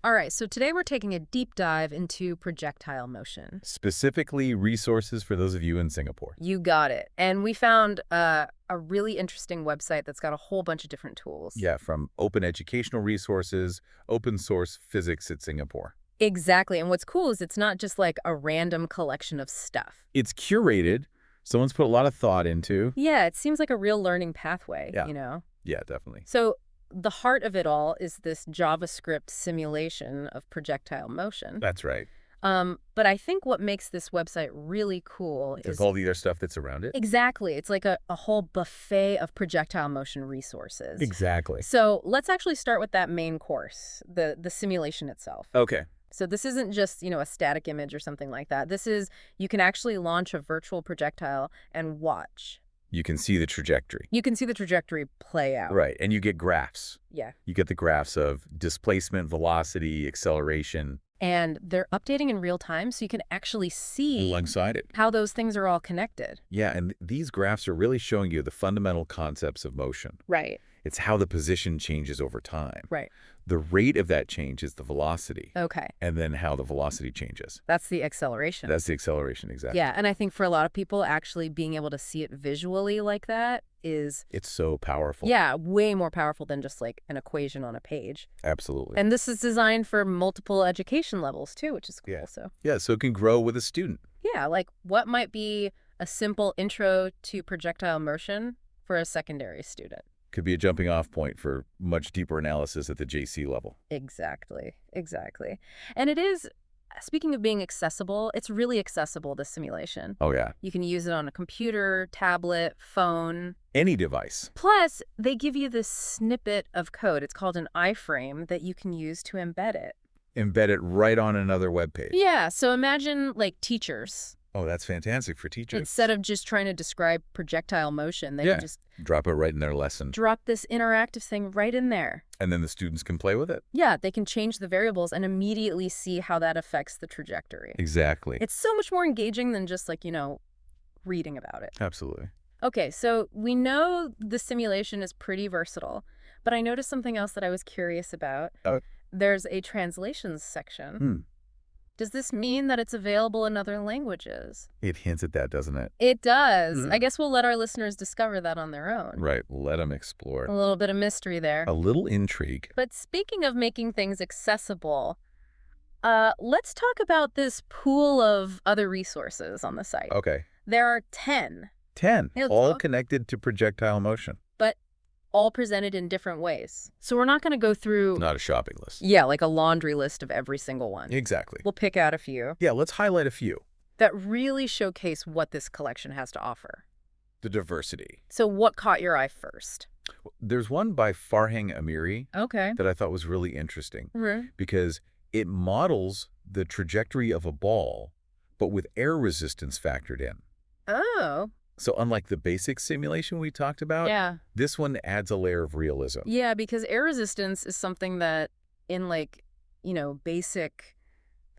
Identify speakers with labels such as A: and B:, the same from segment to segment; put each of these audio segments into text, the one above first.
A: All right, so today we're taking a deep dive into projectile motion.
B: Specifically, resources for those of you in Singapore.
A: You got it. And we found a really interesting website that's got a whole bunch of different tools.
B: Yeah, from open educational resources, open source physics at Singapore.
A: Exactly. And what's cool is it's not just like a random collection of stuff.
B: It's curated. Someone's put a lot of thought into.
A: Yeah, it seems like a real learning pathway,
B: Yeah.
A: you know?
B: Yeah, definitely.
A: So the heart of it all is this JavaScript simulation of projectile motion.
B: That's right.
A: But I think what makes this website really cool
B: There's
A: is
B: all the other stuff that's around it.
A: exactly. It's like a whole buffet of projectile motion resources.
B: Exactly.
A: So let's actually start with that main course, the simulation itself.
B: Okay.
A: So this isn't just, a static image or something like that. This is, you can actually launch a virtual projectile and watch.
B: You can see the trajectory.
A: You can see the trajectory play out.
B: Right. And you get graphs.
A: Yeah.
B: You get the graphs of displacement, velocity, acceleration.
A: And they're updating in real time, so you can actually see
B: Alongside it.
A: how those things are all connected.
B: Yeah, and these graphs are really showing you the fundamental concepts of motion.
A: Right.
B: It's how the position changes over time.
A: Right.
B: The rate of that change is the velocity.
A: Okay.
B: And then how the velocity changes.
A: That's the acceleration.
B: That's the acceleration, exactly.
A: Yeah, and I think for a lot of people, actually being able to see it visually like that is,
B: It's so powerful.
A: yeah, way more powerful than just like an equation on a page.
B: Absolutely.
A: And this is designed for multiple education levels too, which is cool.
B: Yeah.
A: So
B: Yeah, so it can grow with a student.
A: yeah, like what might be a simple intro to projectile motion for a secondary student?
B: Could be a jumping off point for much deeper analysis at the JC level.
A: Exactly. Exactly. And it is, speaking of being accessible, it's really accessible, this simulation.
B: Oh, yeah.
A: You can use it on a computer, tablet, phone.
B: Any device.
A: Plus, they give you this snippet of code. It's called an iframe that you can use to embed it.
B: Embed it right on another web page.
A: Yeah, so imagine like teachers.
B: Oh, that's fantastic for teachers.
A: Instead of just trying to describe projectile motion, they
B: Yeah.
A: can just
B: Drop it right in their lesson.
A: drop this interactive thing right in there.
B: And then the students can play with it.
A: Yeah, they can change the variables and immediately see how that affects the trajectory.
B: Exactly.
A: It's so much more engaging than just like, reading about it.
B: Absolutely.
A: Okay, so we know the simulation is pretty versatile, but I noticed something else that I was curious about.
B: Oh.
A: There's a translations section. Does this mean that it's available in other languages?
B: It hints at that, doesn't it?
A: It does. I guess we'll let our listeners discover that on their own.
B: Right. Let them explore.
A: A little bit of mystery there.
B: A little intrigue.
A: But speaking of making things accessible, let's talk about this pool of other resources on the site.
B: Okay.
A: There are 10.
B: 10.
A: Yeah,
B: All
A: let's go.
B: connected to projectile motion.
A: But all presented in different ways. So we're not going to go through,
B: Not a shopping list.
A: yeah, like a laundry list of every single one.
B: Exactly.
A: We'll pick out a few
B: Yeah, let's highlight a few.
A: that really showcase what this collection has to offer.
B: The diversity.
A: So what caught your eye first?
B: There's one by Farhang Amiri
A: Okay.
B: that I thought was really interesting
A: Right.
B: because it models the trajectory of a ball, but with air resistance factored in.
A: Oh,
B: So unlike the basic simulation we talked about,
A: yeah.
B: this one adds a layer of realism.
A: Yeah, because air resistance is something that in basic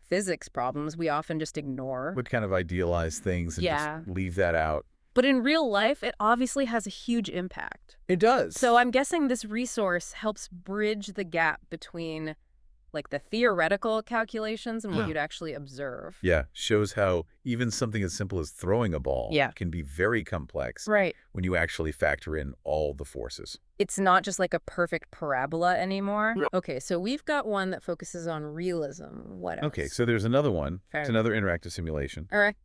A: physics problems, we often just ignore.
B: Would kind of idealize things and
A: Yeah.
B: just leave that out.
A: But in real life, it obviously has a huge impact.
B: It does.
A: So I'm guessing this resource helps bridge the gap between like the theoretical calculations and what you'd actually observe.
B: Yeah, shows how even something as simple as throwing a ball
A: Yeah.
B: can be very complex
A: Right.
B: when you actually factor in all the forces.
A: It's not just like a perfect parabola anymore. Okay, so we've got one that focuses on realism. What else?
B: Okay, so there's another one.
A: Fair.
B: It's another interactive simulation.
A: All right.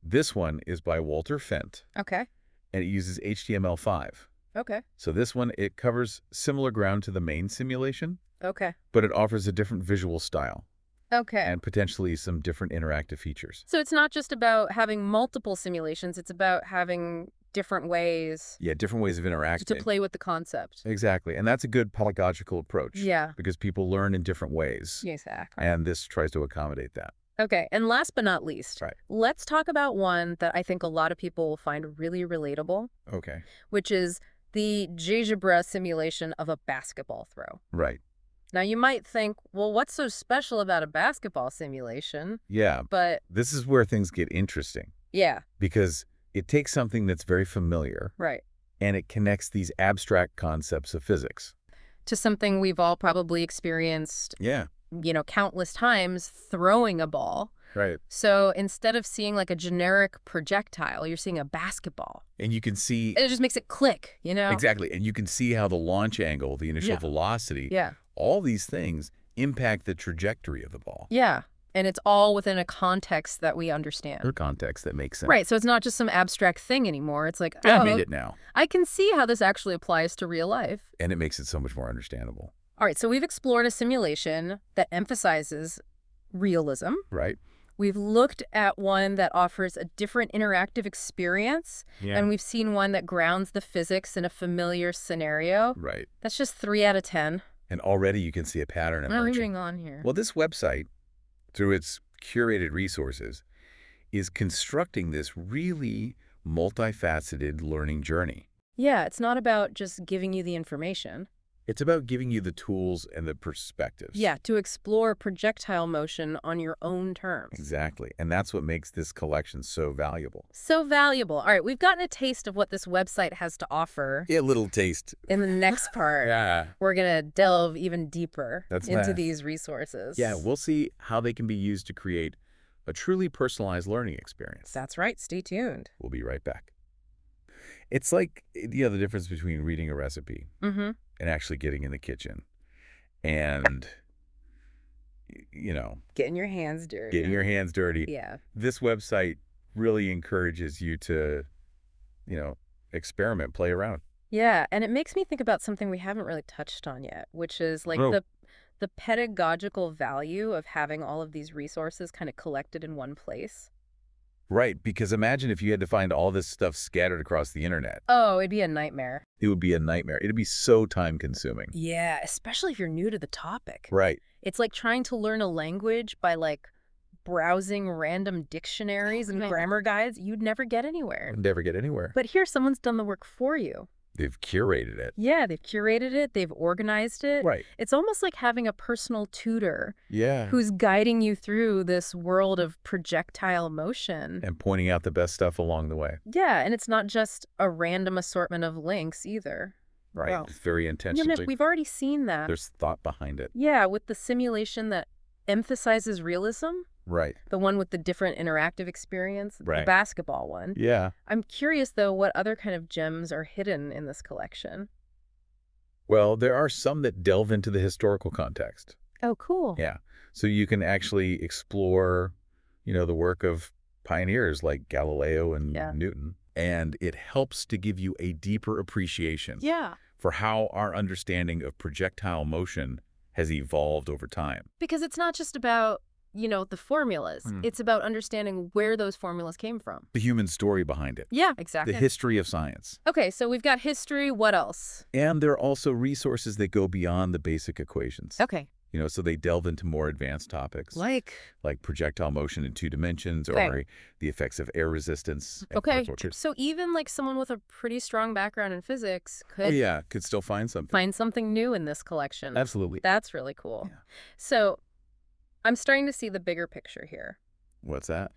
B: This one is by Walter Fent,
A: Okay.
B: and it uses HTML5.
A: Okay.
B: So this one, it covers similar ground to the main simulation,
A: Okay.
B: but it offers a different visual style
A: Okay.
B: and potentially some different interactive features.
A: So it's not just about having multiple simulations, it's about having different ways
B: Yeah, different ways of interacting.
A: to play with the concept.
B: Exactly, and that's a good pedagogical approach.
A: Yeah.
B: Because people learn in different ways,
A: Exactly.
B: and this tries to accommodate that.
A: Okay, and last but not least,
B: Right.
A: let's talk about one that I think a lot of people will find really relatable,
B: Okay.
A: which is the GeoGebra simulation of a basketball throw.
B: Right.
A: Now, you might think, well, what's so special about a basketball simulation?
B: Yeah.
A: But
B: This is where things get interesting
A: yeah,
B: because it takes something that's very familiar
A: right,
B: and it connects these abstract concepts of physics.
A: to something we've all probably experienced
B: Yeah.
A: countless times throwing a ball.
B: Right.
A: So instead of seeing like a generic projectile, you're seeing a basketball.
B: And you can see...
A: It just makes it click,
B: Exactly. And you can see how the launch angle, the initial
A: Yeah.
B: velocity,
A: Yeah.
B: all these things impact the trajectory of the ball.
A: Yeah. And it's all within a context that we understand.
B: Or context that makes sense.
A: Right. So it's not just some abstract thing anymore. It's like,
B: I made it now.
A: I can see how this actually applies to real life.
B: And it makes it so much more understandable.
A: All right. So we've explored a simulation that emphasizes realism.
B: Right.
A: We've looked at one that offers a different interactive experience.
B: Yeah.
A: And we've seen one that grounds the physics in a familiar scenario.
B: Right.
A: That's just 3 out of 10.
B: And already you can see a pattern emerging.
A: Moving on here.
B: Well, this website, through its curated resources, is constructing this really multifaceted learning journey.
A: Yeah, it's not about just giving you the information.
B: It's about giving you the tools and the perspectives.
A: Yeah, to explore projectile motion on your own terms.
B: Exactly. And that's what makes this collection so valuable.
A: So valuable. All right, we've gotten a taste of what this website has to offer.
B: Yeah, a little taste.
A: In the next part,
B: Yeah.
A: we're going to delve even deeper into
B: nice.
A: these resources.
B: Yeah, we'll see how they can be used to create a truly personalized learning experience.
A: That's right. Stay tuned.
B: We'll be right back. It's like, the difference between reading a recipe and actually getting in the kitchen and,
A: Getting your hands dirty.
B: getting your hands dirty.
A: Yeah.
B: This website really encourages you to, experiment, play around.
A: Yeah, and it makes me think about something we haven't really touched on yet, which is like
B: Oh.
A: the pedagogical value of having all of these resources kind of collected in one place.
B: Right, because imagine if you had to find all this stuff scattered across the internet.
A: Oh, it'd be a nightmare.
B: It would be a nightmare. It'd be so time-consuming.
A: Yeah, especially if you're new to the topic.
B: Right.
A: It's like trying to learn a language by like browsing random dictionaries and grammar guides. You'd never get anywhere.
B: Never get anywhere.
A: But here, someone's done the work for you.
B: They've curated it.
A: Yeah, they've curated it. They've organized it.
B: Right.
A: It's almost like having a personal tutor
B: Yeah.
A: who's guiding you through this world of projectile motion.
B: And pointing out the best stuff along the way.
A: Yeah, and it's not just a random assortment of links either.
B: Right.
A: Wow.
B: It's very
A: Yeah,
B: intentionally.
A: we've already seen that.
B: There's thought behind it.
A: Yeah, with the simulation that emphasizes realism,
B: Right.
A: the one with the different interactive experience, the
B: Right.
A: basketball one.
B: Yeah.
A: I'm curious, though, what other kind of gems are hidden in this collection.
B: Well, there are some that delve into the historical context.
A: Oh, cool.
B: Yeah. So you can actually explore, the work of pioneers like Galileo and
A: Yeah.
B: Newton. And it helps to give you a deeper appreciation
A: Yeah,
B: for how our understanding of projectile motion has evolved over time.
A: because it's not just about, the formulas. It's about understanding where those formulas came from.
B: The human story behind it.
A: Yeah,
B: The
A: exactly.
B: history of science.
A: Okay, so we've got history. What else?
B: And there are also resources that go beyond the basic equations.
A: Okay.
B: So they delve into more advanced topics.
A: Like
B: projectile motion in 2 dimensions or
A: Okay.
B: the effects of air resistance. And
A: Okay,
B: particles.
A: so even like someone with a pretty strong background in physics
B: Oh,
A: could
B: yeah. Could still find something.
A: find something new in this collection.
B: Absolutely.
A: That's really cool.
B: Yeah.
A: So I'm starting to see the bigger picture here.
B: What's that?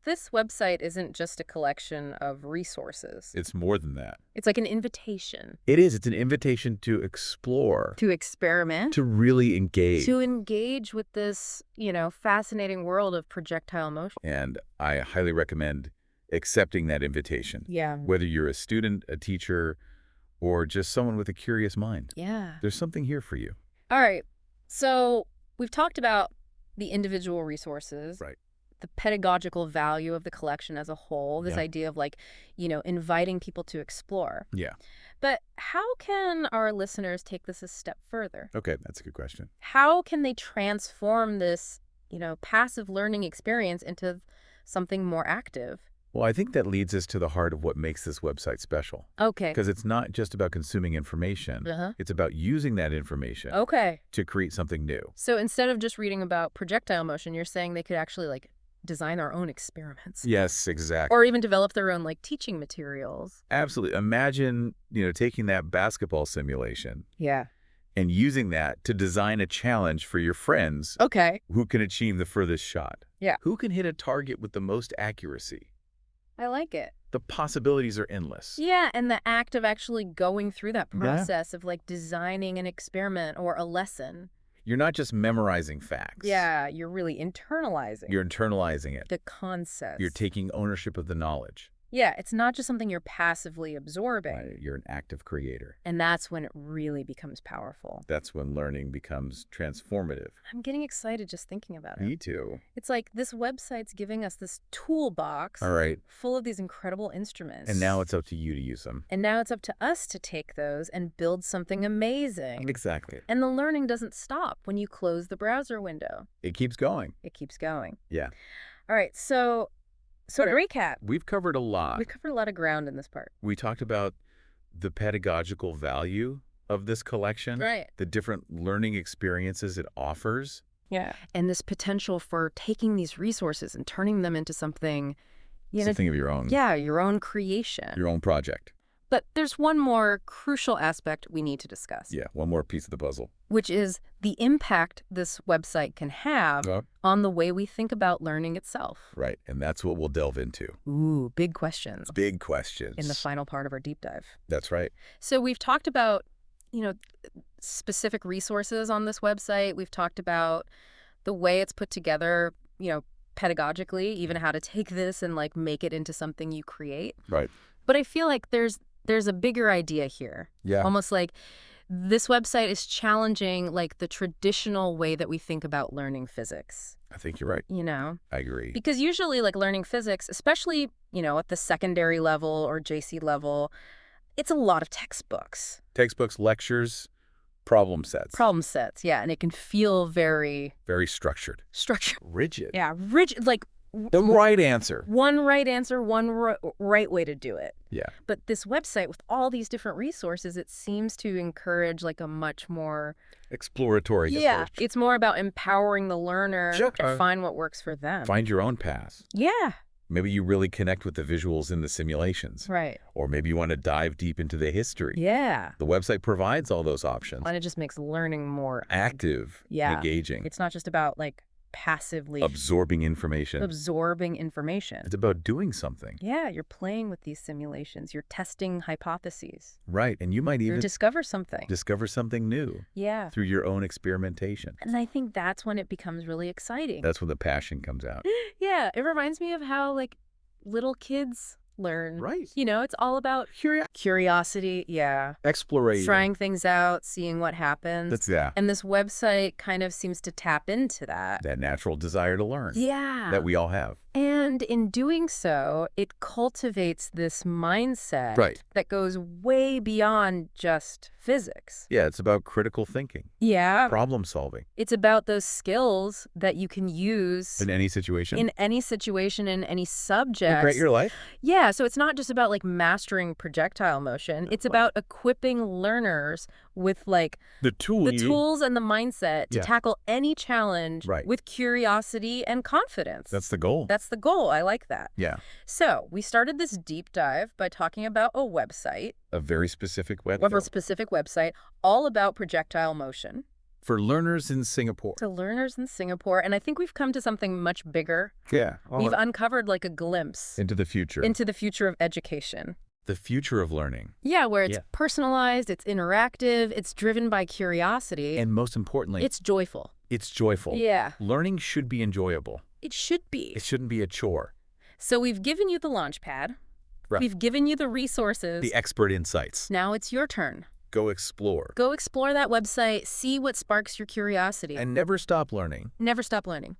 A: This website isn't just a collection of resources.
B: It's more than that.
A: It's like an invitation
B: It is. It's an invitation to explore,
A: to experiment,
B: to really engage.
A: to engage with this, fascinating world of projectile motion.
B: And I highly recommend accepting that invitation.
A: Yeah.
B: Whether you're a student, a teacher, or just someone with a curious mind.
A: Yeah.
B: There's something here for you.
A: All right. So we've talked about the individual resources.
B: Right.
A: The pedagogical value of the collection as a whole, this
B: Yeah.
A: idea of inviting people to explore.
B: Yeah.
A: But how can our listeners take this a step further?
B: Okay, that's a good question.
A: How can they transform this, passive learning experience into something more active?
B: Well, I think that leads us to the heart of what makes this website special.
A: Okay.
B: Because it's not just about consuming information.
A: Uh-huh.
B: It's about using that information
A: Okay.
B: to create something new.
A: So instead of just reading about projectile motion, you're saying they could actually design their own experiments.
B: Yes, exactly.
A: Or even develop their own teaching materials.
B: Absolutely. Imagine, taking that basketball simulation
A: Yeah.
B: and using that to design a challenge for your friends
A: Okay.
B: who can achieve the furthest shot.
A: Yeah.
B: Who can hit a target with the most accuracy.
A: I like it.
B: The possibilities are endless.
A: Yeah, and the act of actually going through that
B: Yeah.
A: process of designing an experiment or a lesson.
B: You're not just memorizing facts.
A: Yeah, you're really internalizing
B: You're internalizing it.
A: the concepts.
B: You're taking ownership of the knowledge.
A: Yeah, it's not just something you're passively absorbing.
B: Right? You're an active creator.
A: And that's when it really becomes powerful.
B: That's when learning becomes transformative.
A: I'm getting excited just thinking about it.
B: Me too.
A: It's like this website's giving us this toolbox
B: All right.
A: full of these incredible instruments.
B: And now it's up to you to use them.
A: And now it's up to us to take those and build something amazing.
B: Exactly.
A: And the learning doesn't stop when you close the browser window.
B: It keeps going.
A: It keeps going.
B: Yeah.
A: All right, so to recap,
B: We've covered a lot.
A: we covered a lot of ground in this part.
B: We talked about the pedagogical value of this collection.
A: Right.
B: The different learning experiences it offers.
A: Yeah. And this potential for taking these resources and turning them into something,
B: Something of your own.
A: yeah, your own creation.
B: Your own project.
A: But there's one more crucial aspect we need to discuss.
B: Yeah, one more piece of the puzzle.
A: Which is the impact this website can have on the way we think about learning itself.
B: Right, and that's what we'll delve into.
A: Ooh, big questions.
B: Big questions.
A: In the final part of our deep dive.
B: That's right.
A: So we've talked about, specific resources on this website. We've talked about the way it's put together, pedagogically, even how to take this and make it into something you create.
B: Right.
A: But I feel like there's a bigger idea here.
B: Yeah.
A: Almost like this website is challenging the traditional way that we think about learning physics.
B: I think you're right. I agree.
A: Because usually learning physics, especially, at the secondary level or JC level, it's a lot of textbooks.
B: Textbooks, lectures, problem sets.
A: Problem sets, yeah. And it can feel very...
B: Very structured.
A: Structured.
B: Rigid.
A: Yeah, rigid.
B: The right answer.
A: One right answer, one right way to do it.
B: Yeah.
A: But this website with all these different resources, it seems to encourage a much more...
B: Exploratory
A: Yeah,
B: approach.
A: it's more about empowering the learner to find what works for them.
B: Find your own path.
A: Yeah.
B: Maybe you really connect with the visuals in the simulations.
A: Right.
B: Or maybe you want to dive deep into the history.
A: Yeah.
B: The website provides all those options.
A: And it just makes learning more...
B: Active, engaging.
A: It's not just about passively
B: absorbing information.
A: It's
B: about doing something.
A: Yeah, you're playing with these simulations. You're testing hypotheses.
B: Right, and you might even
A: discover something.
B: Discover something new.
A: Yeah.
B: Through your own experimentation.
A: And I think that's when it becomes really exciting.
B: That's when the passion comes out.
A: Yeah, it reminds me of how little kids learn.
B: Right.
A: It's all about curiosity. Yeah.
B: Exploration.
A: Trying things out, seeing what happens. And this website kind of seems to tap into that.
B: That natural desire to learn.
A: Yeah.
B: That we all have.
A: And in doing so, it cultivates this mindset that goes way beyond just physics.
B: Yeah, it's about critical thinking.
A: Yeah.
B: Problem solving.
A: It's about those skills that you can use
B: in any situation.
A: In any subject.
B: Create your life.
A: Yeah, so it's not just about mastering projectile motion. It's about equipping learners with the tools and the mindset to tackle any challenge with curiosity and confidence.
B: That's the goal.
A: That's the goal. I like that.
B: Yeah.
A: So we started this deep dive by talking about a website.
B: A very specific website.
A: A specific website all about projectile motion.
B: For learners in Singapore.
A: To learners in Singapore. And I think we've come to something much bigger.
B: Yeah.
A: We've uncovered a glimpse.
B: Into the future.
A: Into the future of education.
B: The future of learning.
A: Yeah, where it's personalized, it's interactive, it's driven by curiosity.
B: And most importantly,
A: it's joyful.
B: It's joyful.
A: Yeah.
B: Learning should be enjoyable.
A: It should be.
B: It shouldn't be a chore.
A: So we've given you the launchpad.
B: Right.
A: We've given you the resources.
B: The expert insights.
A: Now it's your turn.
B: Go explore.
A: Go explore that website, see what sparks your curiosity.
B: And never stop learning.
A: Never stop learning.